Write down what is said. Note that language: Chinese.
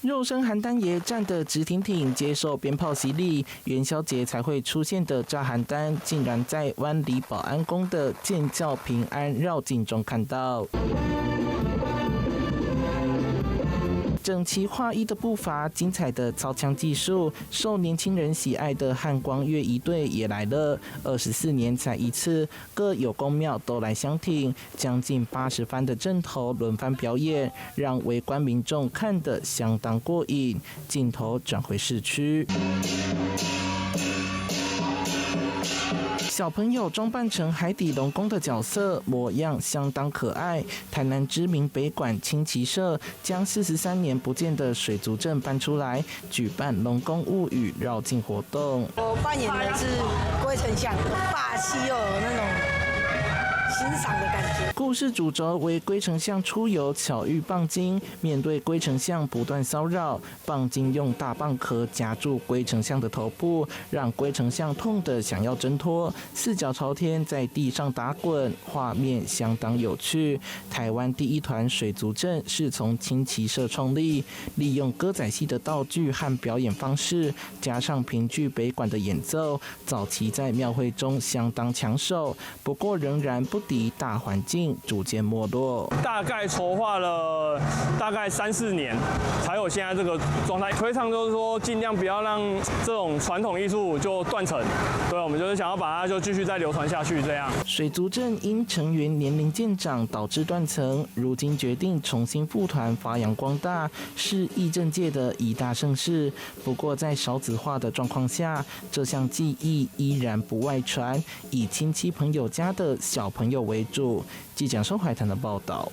肉身韓丹爺站得直挺挺，接受鞭炮洗禮，元宵節才會出現的炸韓丹，竟然在灣裡保安宮的建教平安繞境中看到。整齊劃一的步伐，精彩的操槍技術，受年輕人喜愛的漢光樂儀隊也來了。24年才一次，各有宮廟都來相挺，將近80番的陣頭輪番表演，讓圍觀民眾看得相當過癮。鏡頭轉回市區。小朋友裝扮成海底龍宮的角色，模樣相當可愛。台南知名北管輕騎社將43年不見的水族鎮搬出來，舉辦龍宮物語繞境活動。我扮演的是龜丞相，霸氣又有那種欣賞的感覺。故事主軸為龜丞相出遊巧遇蚌精，面對龜丞相不斷騷擾，蚌精用大蚌殼夾住龜丞相的頭部，讓龜丞相痛得想要掙脫，四腳朝天在地上打滾，畫面相當有趣。台灣第一團水族鎮是從輕騎社創立，利用歌仔戲的道具和表演方式，加上評劇北管的演奏，早期在廟會中相當搶手，不過仍然不敵大環境，逐漸沒落。大概籌劃了大概3-4年，才有現在這個狀態。推倡就是說，盡量不要讓這種傳統藝術就斷層。對，我們就是想要把它就繼續再流傳下去。這樣，水族鎮因成員年齡漸長導致斷層，如今決定重新復團發揚光大，是藝政界的一大盛事。不過在少子化的狀況下，這項技藝依然不外傳，以親戚朋友家的小朋友為主。記者收懷談的報道。